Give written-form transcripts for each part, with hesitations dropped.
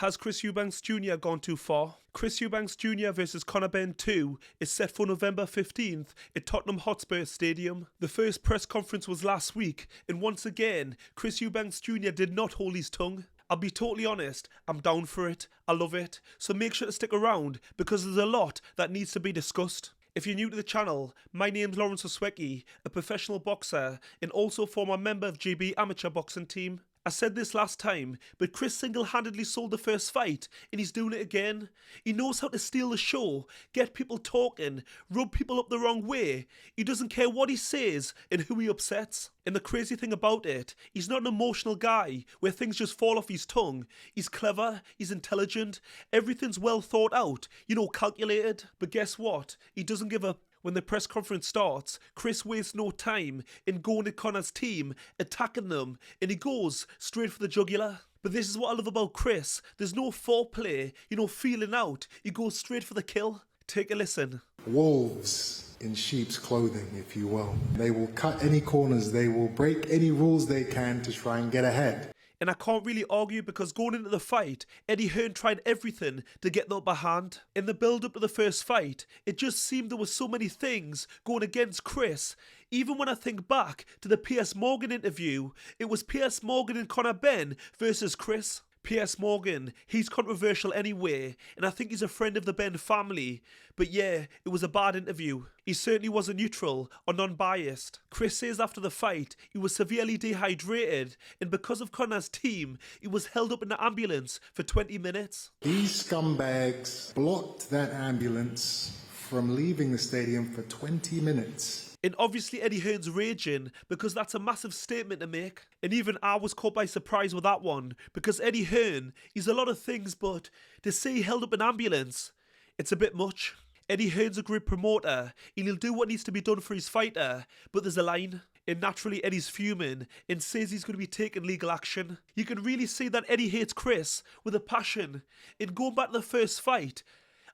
Has Chris Eubank Jr. gone too far? Chris Eubank Jr. versus Conor Benn 2 is set for November 15th at Tottenham Hotspur Stadium. The first press conference was last week, and once again, Chris Eubank Jr. did not hold his tongue. I'll be totally honest, I'm down for it, I love it, so make sure to stick around because there's a lot that needs to be discussed. If you're new to the channel, my name's Lawrence Oswecki, a professional boxer and also former member of GB amateur boxing team. I said this last time, but Chris single-handedly sold the first fight, and he's doing it again. He knows how to steal the show, get people talking, rub people up the wrong way. He doesn't care what he says and who he upsets. And the crazy thing about it, he's not an emotional guy where things just fall off his tongue. He's clever, he's intelligent, everything's well thought out, calculated. But guess what? He doesn't give up. When the press conference starts, Chris wastes no time in going at Conor's team, attacking them, and he goes straight for the jugular. But this is what I love about Chris. There's no foreplay, feeling out. He goes straight for the kill. Take a listen. Wolves in sheep's clothing, if you will. They will cut any corners. They will break any rules they can to try and get ahead. And I can't really argue because going into the fight, Eddie Hearn tried everything to get the upper hand. In the build-up to the first fight, it just seemed there were so many things going against Chris. Even when I think back to the Piers Morgan interview, it was Piers Morgan and Conor Benn versus Chris. Piers Morgan, he's controversial anyway, and I think he's a friend of the Benn family. But yeah, it was a bad interview. He certainly wasn't neutral or non-biased. Chris says after the fight, he was severely dehydrated, and because of Conor's team, he was held up in the ambulance for 20 minutes. These scumbags blocked that ambulance from leaving the stadium for 20 minutes. And obviously Eddie Hearn's raging because that's a massive statement to make. And even I was caught by surprise with that one because Eddie Hearn, he's a lot of things, but to say he held up an ambulance, it's a bit much. Eddie Hearn's a great promoter and he'll do what needs to be done for his fighter, but there's a line. And naturally Eddie's fuming and says he's going to be taking legal action. You can really see that Eddie hates Chris with a passion. And going back to the first fight,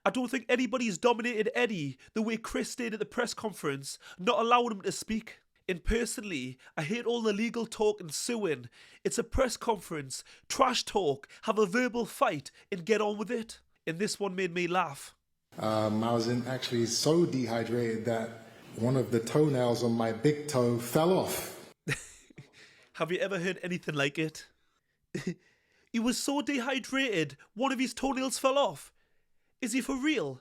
I don't think anybody's dominated Eddie the way Chris did at the press conference, not allowing him to speak. And personally, I hate all the legal talk and suing. It's a press conference, trash talk, have a verbal fight and get on with it. And this one made me laugh. I was actually so dehydrated that one of the toenails on my big toe fell off. Have you ever heard anything like it? He was so dehydrated, one of his toenails fell off. Is he for real?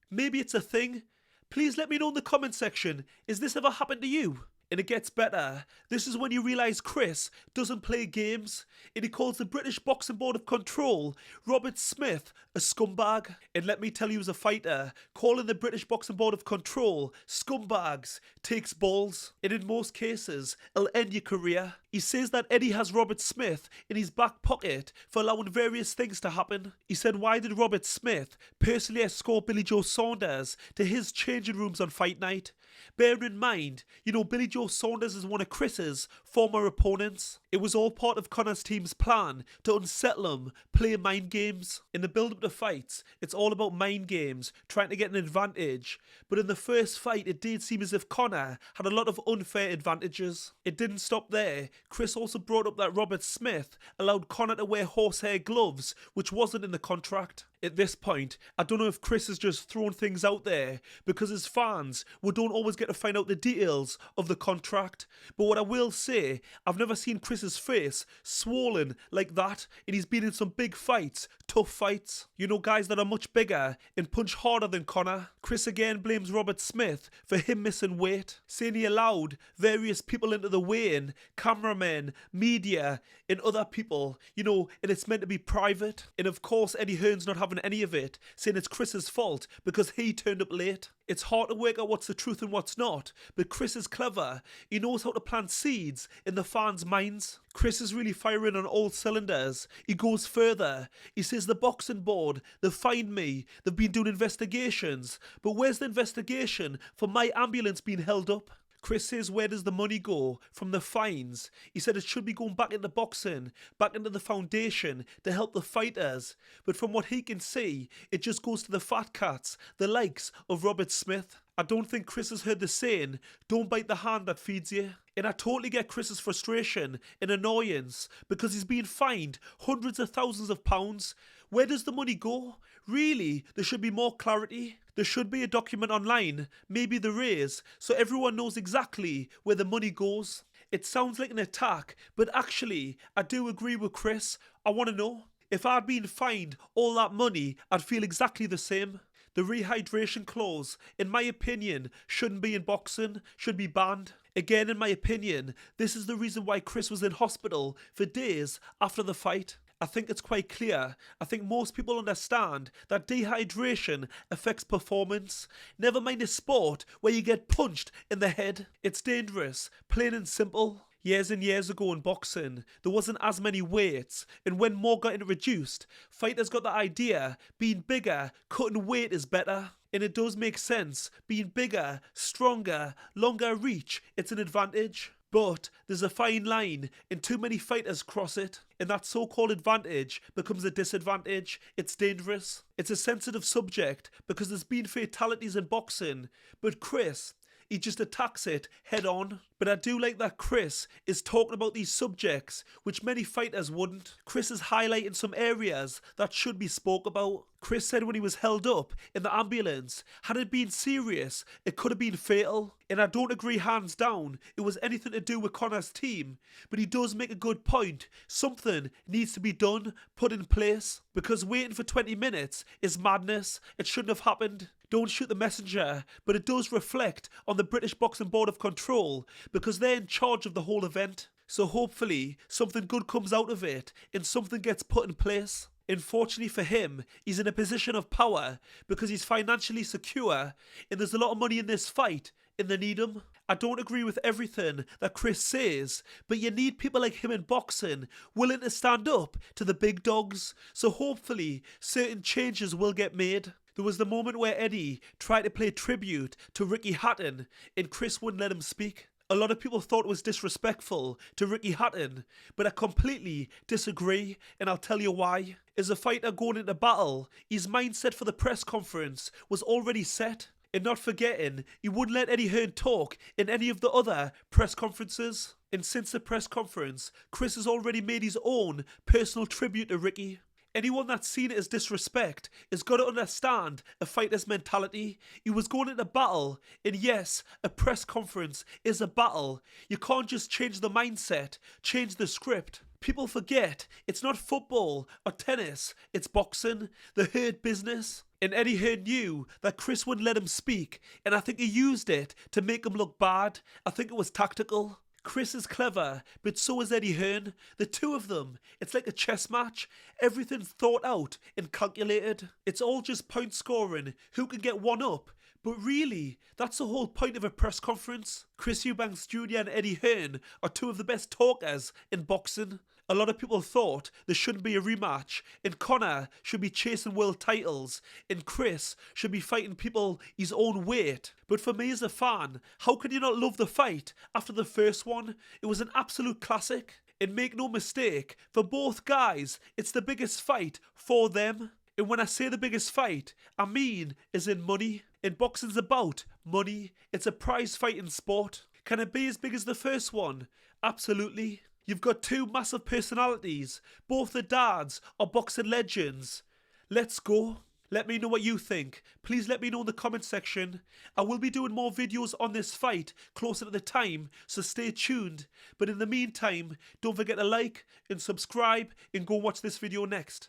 Maybe it's a thing. Please let me know in the comment section. Is this ever happened to you? And it gets better. This is when you realise Chris doesn't play games. And he calls the British Boxing Board of Control, Robert Smith, a scumbag. And let me tell you as a fighter, calling the British Boxing Board of Control scumbags takes balls. And in most cases, it'll end your career. He says that Eddie has Robert Smith in his back pocket for allowing various things to happen. He said, why did Robert Smith personally escort Billy Joe Saunders to his changing rooms on fight night? Bear in mind, Billy Joe Saunders is one of Chris's former opponents. It was all part of Conor's team's plan to unsettle him, play mind games. In the build-up to fights, it's all about mind games, trying to get an advantage. But in the first fight, it did seem as if Conor had a lot of unfair advantages. It didn't stop there. Chris also brought up that Robert Smith allowed Conor to wear horsehair gloves, which wasn't in the contract. At this point, I don't know if Chris has just thrown things out there because as fans, we don't always get to find out the details of the contract. But what I will say, I've never seen Chris's face swollen like that, and he's been in some big fights, tough fights. Guys that are much bigger and punch harder than Conor. Chris again blames Robert Smith for him missing weight, saying he allowed various people into the weigh-in, cameramen, media, and other people, and it's meant to be private. And of course, Eddie Hearn's not having any of it, saying it's Chris's fault because he turned up late. It's hard to work out what's the truth and what's not, but Chris is clever. He knows how to plant seeds in the fans' minds. Chris is really firing on all cylinders. He goes further. He says the boxing board, they've fined me, they've been doing investigations, but where's the investigation for my ambulance being held up? Chris says, where does the money go from the fines? He said it should be going back into boxing, back into the foundation to help the fighters. But from what he can see, it just goes to the fat cats, the likes of Robert Smith. I don't think Chris has heard the saying, don't bite the hand that feeds you. And I totally get Chris's frustration and annoyance because he's being fined hundreds of thousands of pounds. Where does the money go? Really, there should be more clarity. There should be a document online, maybe there is, so everyone knows exactly where the money goes. It sounds like an attack, but actually, I do agree with Chris. I want to know. If I'd been fined all that money, I'd feel exactly the same. The rehydration clause, in my opinion, shouldn't be in boxing, should be banned. Again, in my opinion, this is the reason why Chris was in hospital for days after the fight. I think it's quite clear. I think most people understand that dehydration affects performance. Never mind a sport where you get punched in the head. It's dangerous, plain and simple. Years and years ago in boxing, there wasn't as many weights, and when more got introduced, fighters got the idea being bigger, cutting weight is better. And it does make sense. Being bigger, stronger, longer reach, it's an advantage. But there's a fine line, and too many fighters cross it, and that so-called advantage becomes a disadvantage. It's dangerous. It's a sensitive subject because there's been fatalities in boxing, but Chris, he just attacks it head on. But I do like that Chris is talking about these subjects, which many fighters wouldn't. Chris is highlighting some areas that should be spoke about. Chris said when he was held up in the ambulance, had it been serious, it could have been fatal. And I don't agree hands down it was anything to do with Conor's team, but he does make a good point. Something needs to be done, put in place, because waiting for 20 minutes is madness. It shouldn't have happened. Don't shoot the messenger, but it does reflect on the British Boxing Board of Control because they're in charge of the whole event. So hopefully something good comes out of it and something gets put in place. Unfortunately for him, he's in a position of power because he's financially secure and there's a lot of money in this fight and they need him. I don't agree with everything that Chris says, but you need people like him in boxing willing to stand up to the big dogs. So hopefully certain changes will get made. There was the moment where Eddie tried to play tribute to Ricky Hatton and Chris wouldn't let him speak. A lot of people thought it was disrespectful to Ricky Hatton, but I completely disagree, and I'll tell you why. As a fighter going into battle, his mindset for the press conference was already set. And not forgetting, he wouldn't let Eddie Hearn talk in any of the other press conferences. And since the press conference, Chris has already made his own personal tribute to Ricky. Anyone that's seen it as disrespect has got to understand a fighter's mentality. He was going into battle, and yes, a press conference is a battle. You can't just change the mindset, change the script. People forget it's not football or tennis, it's boxing, the herd business. And Eddie Hearn knew that Chris wouldn't let him speak, and I think he used it to make him look bad. I think it was tactical. Chris is clever, but so is Eddie Hearn. The two of them, it's like a chess match. Everything's thought out and calculated. It's all just point scoring, who can get one up. But really, that's the whole point of a press conference. Chris Eubank Jr. and Eddie Hearn are two of the best talkers in boxing. A lot of people thought there shouldn't be a rematch, and Conor should be chasing world titles, and Chris should be fighting people his own weight. But for me as a fan, how can you not love the fight after the first one? It was an absolute classic. And make no mistake, for both guys, it's the biggest fight for them. And when I say the biggest fight, I mean as in money. And boxing's about money. It's a prize fighting sport. Can it be as big as the first one? Absolutely. You've got two massive personalities. Both the dads are boxing legends. Let's go. Let me know what you think. Please let me know in the comment section. I will be doing more videos on this fight closer to the time, so stay tuned. But in the meantime, don't forget to like and subscribe and go watch this video next.